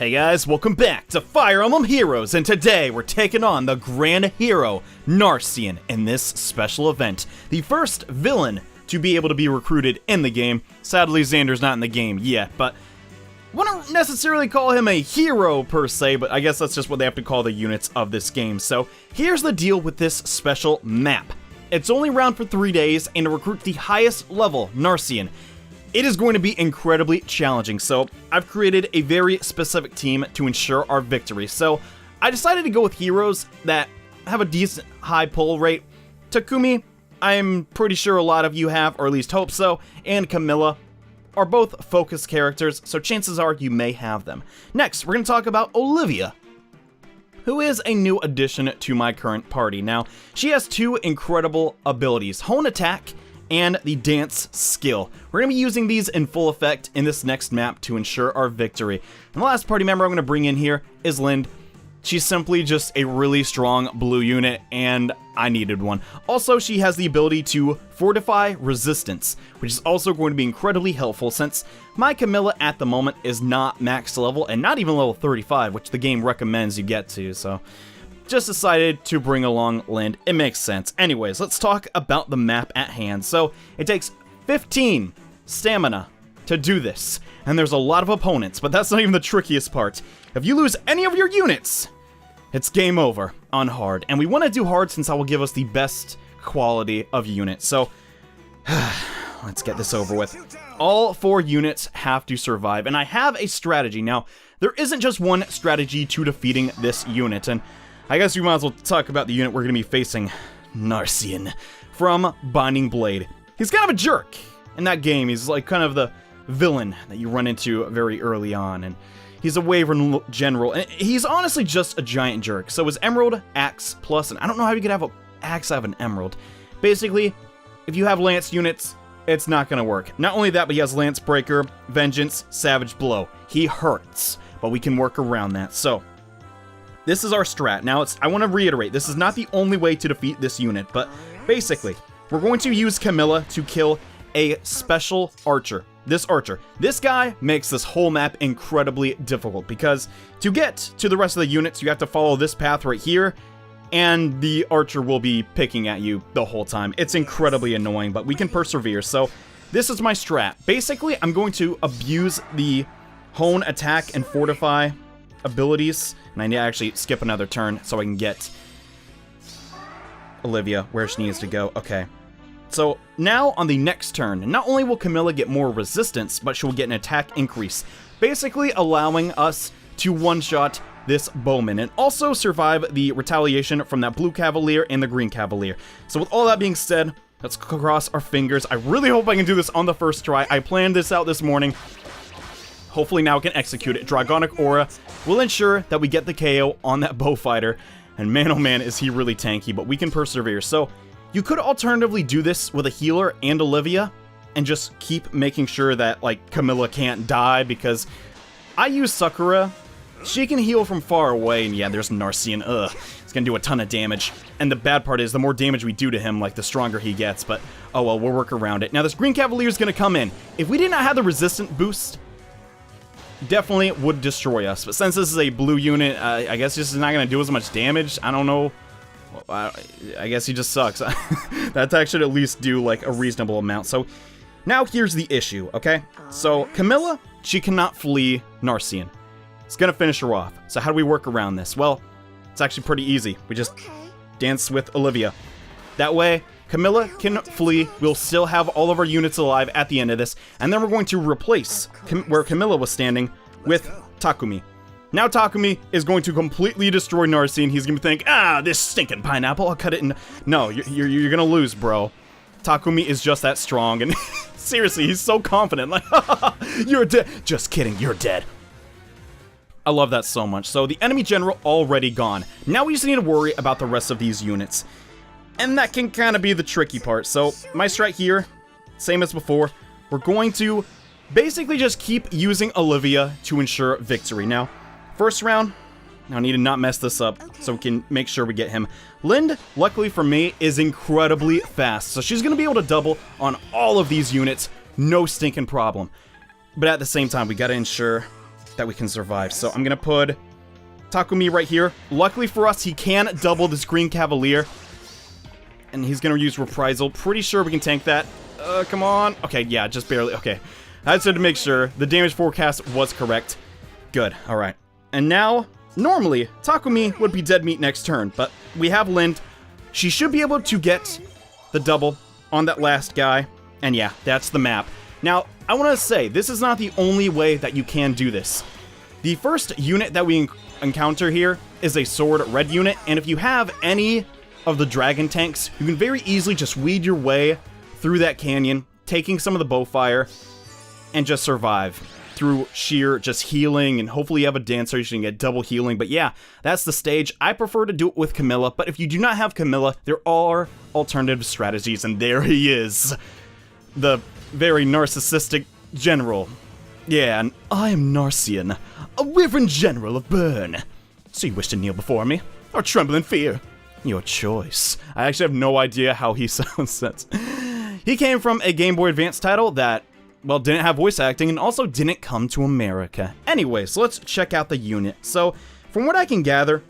Hey guys, welcome back to Fire Emblem Heroes, and today we're taking on the grand hero, Narcian, in this special event. The first villain to be able to be recruited in the game. Sadly, Xander's not in the game yet, but I wouldn't necessarily call him a hero per se, but I guess that's just what they have to call the units of this game. So here's the deal with this special map. It's only around for 3 days, and to recruit the highest level, Narcian, it is going to be incredibly challenging, so I've created a very specific team to ensure our victory. So I decided to go with heroes that have a decent high pull rate. Takumi, I'm pretty sure a lot of you have, or at least hope so, and Camilla are both focus characters, so chances are you may have them. Next, we're going to talk about Olivia, who is a new addition to my current party. Now, she has two incredible abilities, Hone Attack and the Dance skill. We're going to be using these in full effect in this next map to ensure our victory. And the last party member I'm going to bring in here is Lind. She's simply just a really strong blue unit, and I needed one. Also, she has the ability to fortify resistance, which is also going to be incredibly helpful since my Camilla at the moment is not max level and not even level 35, which the game recommends you get to, so just decided to bring along Lind. It makes sense. Anyways, let's talk about the map at hand. So it takes 15 stamina to do this, and there's a lot of opponents, but that's not even the trickiest part. If you lose any of your units, it's game over on hard, and we want to do hard since that will give us the best quality of units. So let's get this over with. All 4 units have to survive, and I have a strategy. Now, there isn't just one strategy to defeating this unit, and I guess we might as well talk about the unit we're going to be facing, Narcian from Binding Blade. He's kind of a jerk in that game. He's like kind of the villain that you run into very early on, and he's a Wyvern General, and he's honestly just a giant jerk. So his Emerald Axe Plus, and I don't know how you could have an axe out of an Emerald. Basically, if you have Lance units, it's not going to work. Not only that, but he has Lance Breaker, Vengeance, Savage Blow. He hurts, but we can work around that. So this is our strat. Now, I want to reiterate, this is not the only way to defeat this unit, but basically, we're going to use Camilla to kill a special archer. This guy makes this whole map incredibly difficult because to get to the rest of the units, you have to follow this path right here, and the archer will be picking at you the whole time. It's incredibly annoying, but we can persevere. So this is my strat. Basically, I'm going to abuse the Hone Attack and Fortify abilities, and I need to actually skip another turn so I can get Olivia where she needs to go. Okay. So now on the next turn, not only will Camilla get more resistance, but she will get an attack increase, basically allowing us to one-shot this bowman and also survive the retaliation from that blue cavalier and the green cavalier. So with all that being said, let's cross our fingers. I really hope I can do this on the first try. I planned this out this morning. Hopefully now we can execute it. Dragonic Aura will ensure that we get the KO on that bow fighter. And man, oh man, is he really tanky, but we can persevere. So you could alternatively do this with a healer and Olivia and just keep making sure that, like, Camilla can't die, because I use Sakura. She can heal from far away, and yeah, there's Narcian. Ugh, it's gonna do a ton of damage. And the bad part is, the more damage we do to him, like, the stronger he gets, but oh well, we'll work around it. Now, this green cavalier is gonna come in. If we did not have the resistant boost, definitely would destroy us, but since this is a blue unit, I guess this is not going to do as much damage. I don't know. I guess he just sucks. That attack should at least do like a reasonable amount. So now here's the issue, okay? So Camilla, she cannot flee Narcian. It's going to finish her off. So how do we work around this? Well, it's actually pretty easy. We just dance with Olivia. That way, Camilla can flee. We'll still have all of our units alive at the end of this. And then we're going to replace where Camilla was standing with Takumi. Now Takumi is going to completely destroy Narcian. He's going to think, this stinking pineapple, I'll cut it in. No, you're going to lose, bro. Takumi is just that strong. And seriously, he's so confident. Like, you're dead. Just kidding, you're dead. I love that so much. So the enemy general already gone. Now we just need to worry about the rest of these units. And that can kind of be the tricky part. So my strat here, same as before, we're going to basically just keep using Olivia to ensure victory. Now, first round, I need to not mess this up so we can make sure we get him. Lind, luckily for me, is incredibly fast. So she's going to be able to double on all of these units, no stinking problem. But at the same time, we got to ensure that we can survive. So I'm gonna put Takumi right here. Luckily for us, he can double this Green Cavalier. And he's gonna use Reprisal. Pretty sure we can tank that. Come on. Okay, yeah, just barely. Okay. I just had to make sure the damage forecast was correct. Good, alright. And now, normally, Takumi would be dead meat next turn, but we have Lind. She should be able to get the double on that last guy. And yeah, that's the map. Now, I want to say, this is not the only way that you can do this. The first unit that we encounter here is a sword red unit, and if you have any of the dragon tanks, you can very easily just weed your way through that canyon, taking some of the bow fire, and just survive through sheer just healing, and hopefully you have a dancer, you can get double healing. But yeah, that's the stage. I prefer to do it with Camilla, but if you do not have Camilla, there are alternative strategies, and there he is. The very narcissistic general. Yeah, and I am Narcian, a Wyvern General of Bern. So you wish to kneel before me, or tremble in fear? Your choice. I actually have no idea how he sounds. He came from a Game Boy Advance title that, well, didn't have voice acting and also didn't come to America. Anyway, so let's check out the unit. So, from what I can gather,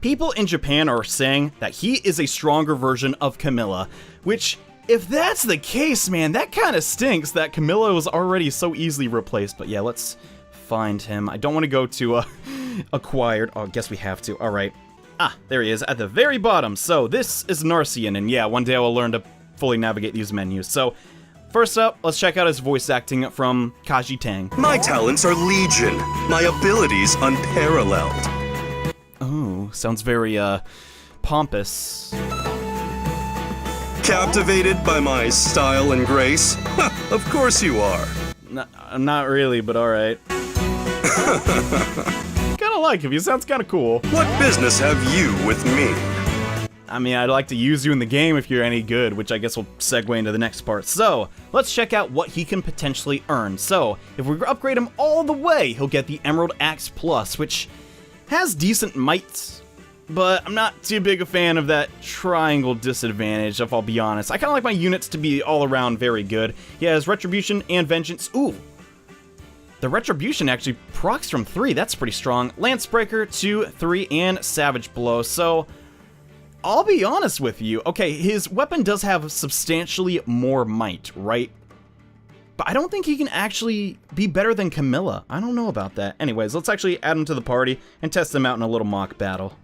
people in Japan are saying that he is a stronger version of Camilla, which, if that's the case, man, that kind of stinks that Camilla was already so easily replaced. But yeah, let's find him. I don't want to go to acquired. Oh, I guess we have to. All right. Ah, there he is at the very bottom. So this is Narcian, and yeah, one day I will learn to fully navigate these menus. So first up, let's check out his voice acting from Kaji Tang. My talents are legion, my abilities unparalleled. Oh, sounds very, pompous. Captivated by my style and grace? Of course you are. Not really, but alright. Kinda like him, he sounds kinda cool. What business have you with me? I mean, I'd like to use you in the game if you're any good, which I guess will segue into the next part. So, let's check out what he can potentially earn. So, if we upgrade him all the way, he'll get the Emerald Axe Plus, which has decent might, but I'm not too big a fan of that triangle disadvantage, if I'll be honest. I kinda like my units to be all around very good. He has Retribution and Vengeance. Ooh! The Retribution actually procs from 3, that's pretty strong. Lancebreaker, 2, 3, and Savage Blow, so I'll be honest with you. Okay, his weapon does have substantially more might, right? But I don't think he can actually be better than Camilla. I don't know about that. Anyways, let's actually add him to the party and test him out in a little mock battle.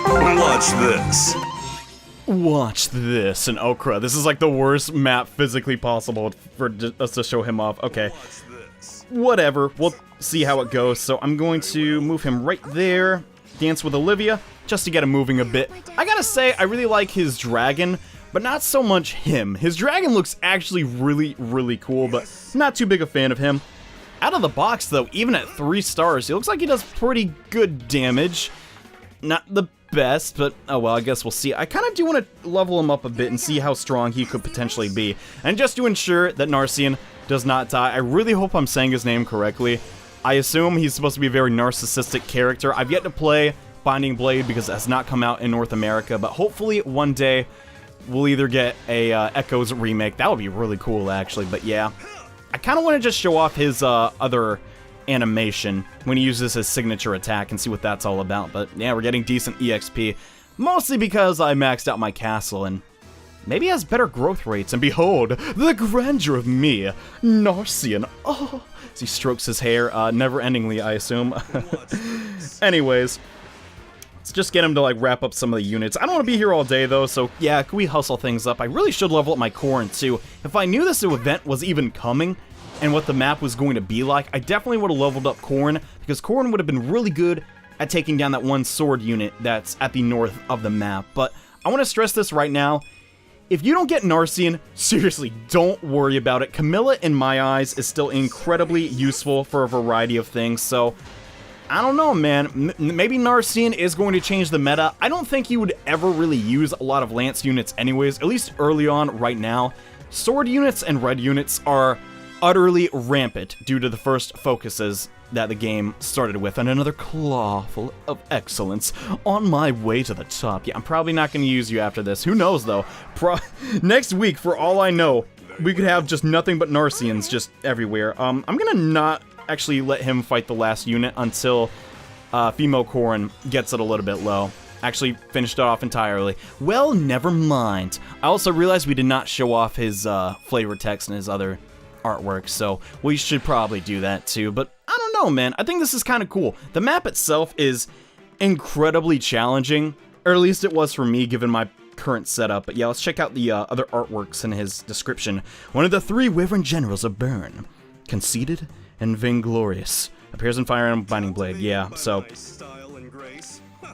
Watch this. Watch this. And Okra, this is like the worst map physically possible for us to show him off. Okay. Whatever, we'll see how it goes. So I'm going to move him right there, dance with Olivia, just to get him moving a bit. I gotta say, I really like his dragon, but not so much him. His dragon looks actually really, really cool, but not too big a fan of him. Out of the box, though, even at 3 stars, he looks like he does pretty good damage. Not the best, but oh well, I guess we'll see. I kind of do want to level him up a bit and see how strong he could potentially be. And just to ensure that Narcian does not die, I really hope I'm saying his name correctly. I assume he's supposed to be a very narcissistic character. I've yet to play Binding Blade because it has not come out in North America, but hopefully one day we'll either get a Echoes remake. That would be really cool, actually, but yeah. I kind of want to just show off his other animation when he uses his signature attack and see what that's all about, but yeah, we're getting decent EXP, mostly because I maxed out my castle and maybe has better growth rates, and behold, the grandeur of me, Narcian. Oh, as he strokes his hair, never-endingly, I assume. Anyways, let's just get him to, like, wrap up some of the units. I don't want to be here all day, though, so yeah, can we hustle things up? I really should level up my Corrin, too. If I knew this event was even coming, and what the map was going to be like, I definitely would have leveled up Corrin, because Corrin would have been really good at taking down that one sword unit that's at the north of the map. But I want to stress this right now. If you don't get Narcian, seriously, don't worry about it. Camilla, in my eyes, is still incredibly useful for a variety of things, so I don't know, man. Maybe Narcian is going to change the meta. I don't think he would ever really use a lot of Lance units anyways, at least early on right now. Sword units and red units are utterly rampant due to the first focuses that the game started with, and another claw full of excellence on my way to the top. Yeah, I'm probably not going to use you after this. Who knows, though? Next week, for all I know, we could have just nothing but Narcians just everywhere. I'm going to not actually let him fight the last unit until Fimo Korin gets it a little bit low. Actually finished it off entirely. Well, never mind. I also realized we did not show off his flavor text and his other artwork, so we should probably do that too. But I don't know, man. I think this is kind of cool. The map itself is incredibly challenging, or at least it was for me given my current setup. But yeah, let's check out the other artworks in his description. One of the 3 Wyvern Generals of Bern, conceited and vainglorious, appears in Fire Emblem Binding Blade. Yeah, so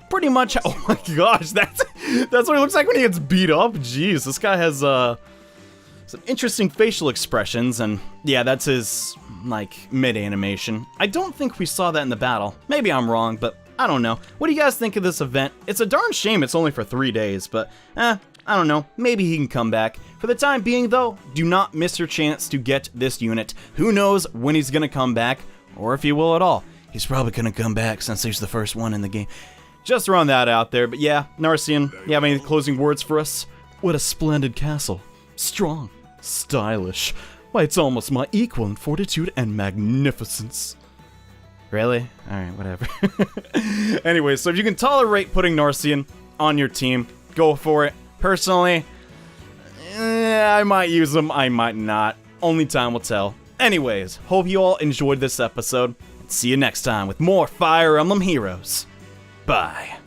pretty much. Oh my gosh, that's what it looks like when he gets beat up. Jeez, this guy has some interesting facial expressions, and yeah, that's his like mid animation. I don't think we saw that in the battle. Maybe I'm wrong, but I don't know. What do you guys think of this event? It's a darn shame it's only for 3 days, but I don't know. Maybe he can come back. For the time being, though, do not miss your chance to get this unit. Who knows when he's gonna come back, or if he will at all. He's probably gonna come back since he's the first one in the game. Just throwing that out there, but yeah, Narcian, you have any closing words for us? What a splendid castle. Strong, stylish. Why, it's almost my equal in fortitude and magnificence. Really? Alright, whatever. Anyway, so if you can tolerate putting Narcian on your team, go for it. Personally, I might use him, I might not. Only time will tell. Anyways, hope you all enjoyed this episode. See you next time with more Fire Emblem Heroes. Bye.